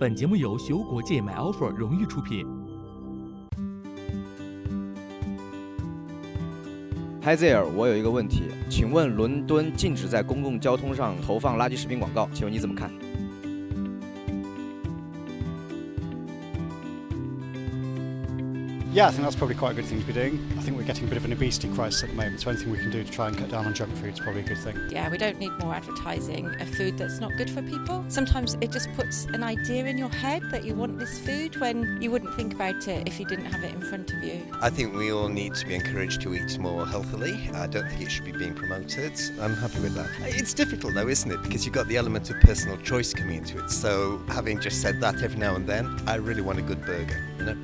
本节目由学无国界 MyOffer 荣誉出品。Hithere， 我有一个问题，请问伦敦禁止在公共交通上投放垃圾食品广告，请问你怎么看？Yeah, I think that's probably quite a good thing to be doing. I think we're getting a bit of an obesity crisis at the moment, so anything we can do to try and cut down on junk food is probably a good thing. Yeah, we don't need more advertising of food that's not good for people. Sometimes it just puts an idea in your head that you want this food when you wouldn't think about it if you didn't have it in front of you. I think we all need to be encouraged to eat more healthily. I don't think it should be being promoted. I'm happy with that. It's difficult though, isn't it? Because you've got the element of personal choice coming into it. So having just said that every now and then, I really want a good burger, you know?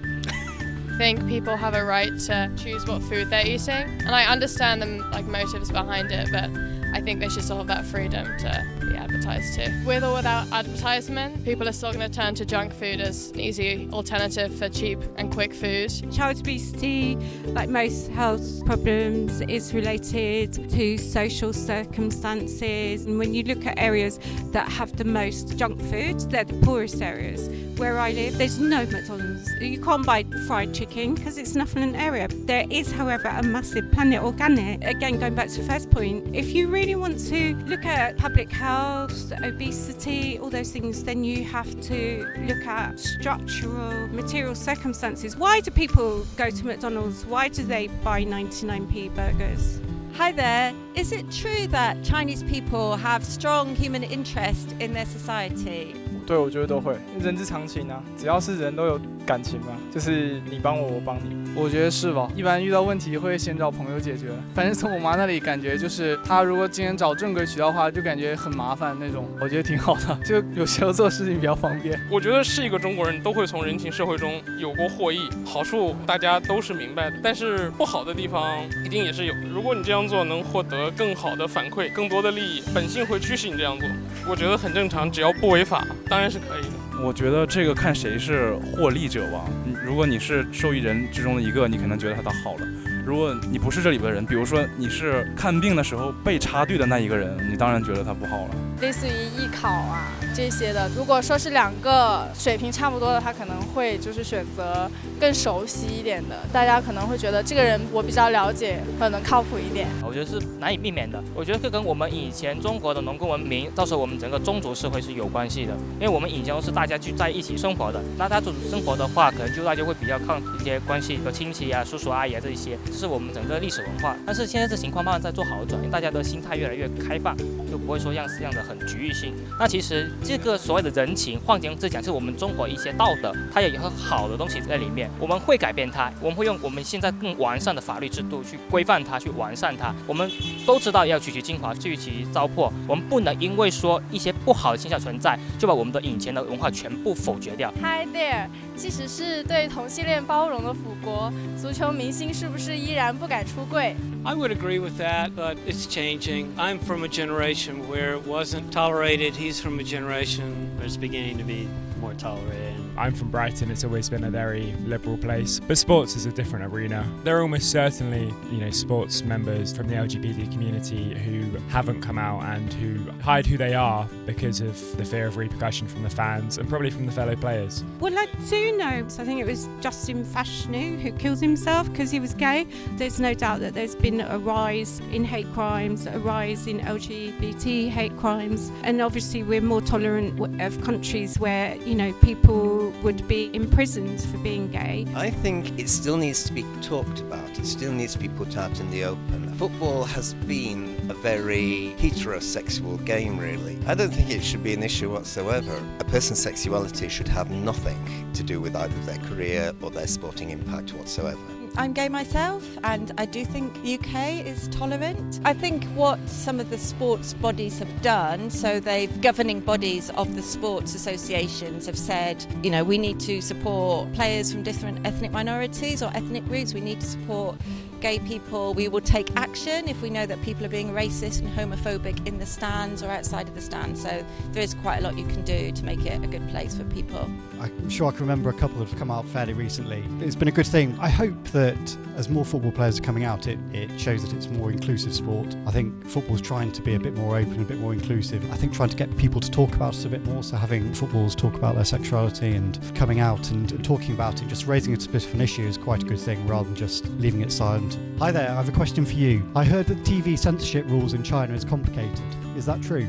I think people have a right to choose what food they're eating, and I understand the motives behind it, but I think they should still have that freedom to be advertised to. With or without advertisement, people are still going to turn to junk food as an easy alternative for cheap and quick food. Child obesity, like most health problems, is related to social circumstances. And when you look at areas that have the most junk food, they're the poorest areas. Where I live, there's no McDonald's. You can't buy fried chicken because it's an affluent area. There is, however, a massive Planet Organic. Again, going back to the first point, if you really want to look at public health, obesity, all those things, then you have to look at structural, material circumstances. Why do people go to McDonald's? Why do they buy 99p burgers? Hi there. Is it true that Chinese people have strong human interest in their society? 对，我觉得都会，人之常情啊，只要是人都有感情嘛，就是你帮我，我帮你。我觉得是吧？一般遇到问题会先找朋友解决。反正从我妈那里感觉就是，她如果今天找正规渠道的话，就感觉很麻烦那种。我觉得挺好的，就有时候做事情比较方便。我觉得是一个中国人都会从人情社会中有过获益，好处大家都是明白的，但是不好的地方一定也是有。如果你这样做能获得更好的反馈、更多的利益，本性会驱使你这样做。我觉得很正常，只要不违法，当然是可以的。我觉得这个看谁是获利者吧。如果你是受益人之中的一个，你可能觉得他好了；如果你不是这里边的人，比如说你是看病的时候被插队的那一个人，你当然觉得他不好了。类似于艺考啊这些的，如果说是两个水平差不多的，他可能会就是选择更熟悉一点的，大家可能会觉得这个人我比较了解，可能靠谱一点。我觉得是难以避免的。我觉得这跟我们以前中国的农耕文明，到时候我们整个宗族社会是有关系的。因为我们以前都是大家聚在一起生活的，那大家生活的话，可能就大家会比较靠一些关系，有亲戚啊、叔叔阿姨啊这一些，这是我们整个历史文化。但是现在这情况慢慢在做好转，因为大家的心态越来越开放，就不会说这样的很局域性。那其实这个所谓的人情，换言之讲，是我们中国一些道德，它也有很好的东西在里面。我们会改变它，我们会用我们现在更完善的法律制度去规范它，去完善它。我们都知道要取其精华，去其糟粕。我们不能因为说一些不好的现象存在，就把我们的以前的文化全部否决掉。Hi there， 即使是对同性恋包容的腐国，足球明星是不是依然不敢出柜？ I would agree with that, but it's changing. I'm from a generation where it wasn't tolerated. He's from a generation where it's beginning to be more tolerated. I'm from Brighton. It's always been a very liberal place, but sports is a different arena. There are almost certainly, sports members from the LGBT community who haven't come out and who hide who they are because of the fear of repercussion from the fans and probably from the fellow players. Well, I do know. I think it was Justin Fashanu who killed himself because he was gay. There's no doubt that there's been a rise in hate crimes, a rise in LGBT hate crimes, and obviously we're more tolerant of countries where, people would be imprisoned for being gay. I think it still needs to be talked about. It still needs to be put out in the open. Football has been a very heterosexual game, really. I don't think it should be an issue whatsoever. A person's sexuality should have nothing to do with either their career or their sporting impact whatsoever. I'm gay myself, and I do think the UK is tolerant. I think what some of the sports bodies have done, so they've governing bodies of the sports associations have said, we need to support players from different ethnic minorities or ethnic groups. We need to support gay people. We will take action if we know that people are being racist and homophobic in the stands or outside of the stands. So there is quite a lot you can do to make it a good place for people. I'm sure I can remember a couple that have come out fairly recently. It's been a good thing. I hope that as more football players are coming out, it shows that it's a more inclusive sport. I think football's trying to be a bit more open, a bit more inclusive. I think trying to get people to talk about it a bit more, so having footballers talk about their sexuality and coming out and talking about it, just raising it as a bit of an issue is quite a good thing rather than just leaving it silent. Hi there, I have a question for you. I heard that TV censorship rules in China is complicated. Is that true?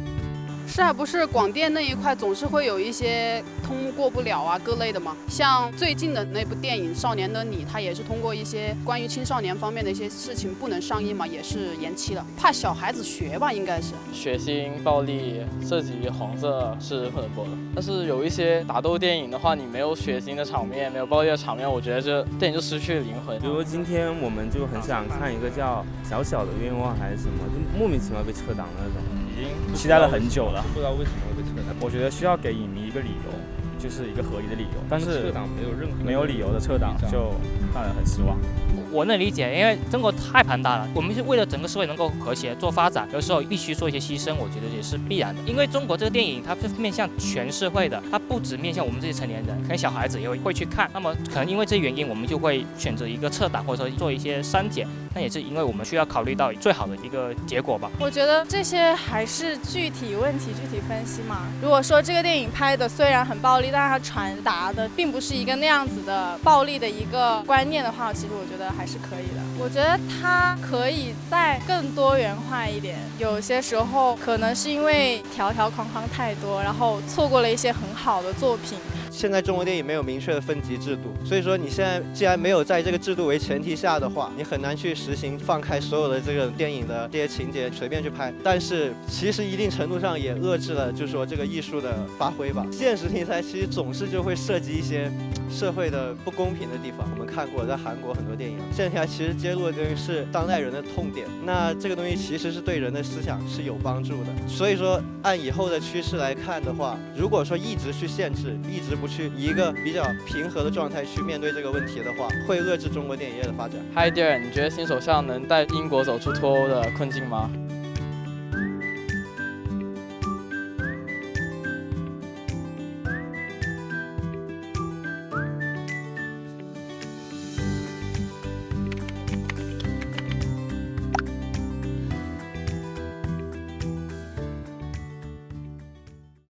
是啊，不是广电那一块总是会有一些通过不了啊各类的嘛。像最近的那部电影《少年的你》，它也是通过一些关于青少年方面的一些事情不能上映嘛，也是延期了，怕小孩子学吧，应该是。血腥、暴力、涉及黄色是不能播的。但是有一些打斗电影的话，你没有血腥的场面，没有暴力的场面，我觉得这电影就失去了灵魂。比如今天我们就很想看一个叫《小小的愿望》还是什么，就莫名其妙被撤档的那种。 已经期待了很久了，不知道为什么会被撤档。我觉得需要给影迷一个理由，就是一个合理的理由。但是撤档没有理由的撤档，就让人很失望。我能理解，因为中国太庞大了，我们是为了整个社会能够和谐做发展，有时候必须做一些牺牲，我觉得也是必然的。因为中国这个电影它是面向全社会的，它不只面向我们这些成年人，可能小孩子也会去看。那么可能因为这原因，我们就会选择一个撤档，或者说做一些删减。那也是因为我们需要考虑到最好的一个结果吧。我觉得这些还是具体问题具体分析嘛。如果说这个电影拍的虽然很暴力，但是它传达的并不是一个那样子的暴力的一个观念的话，其实我觉得还是可以的。我觉得它可以再更多元化一点。有些时候可能是因为条条框框太多，然后错过了一些很好的作品。现在中国电影没有明确的分级制度，所以说你现在既然没有在这个制度为前提下的话，你很难去实行放开所有的这个电影的这些情节随便去拍。但是其实一定程度上也遏制了，就是说这个艺术的发挥吧。现实题材其实总是就会涉及一些社会的不公平的地方。我们看过在韩国很多电影，现实题材其实揭露的东西是当代人的痛点，那这个东西其实是对人的思想是有帮助的。所以说按以后的趋势来看的话，如果说一直去限制，一直不去以一个比较平和的状态去面对这个问题的话，会遏制中国电影业的发展。Hithere，你觉得新首相能带英国走出脱欧的困境吗？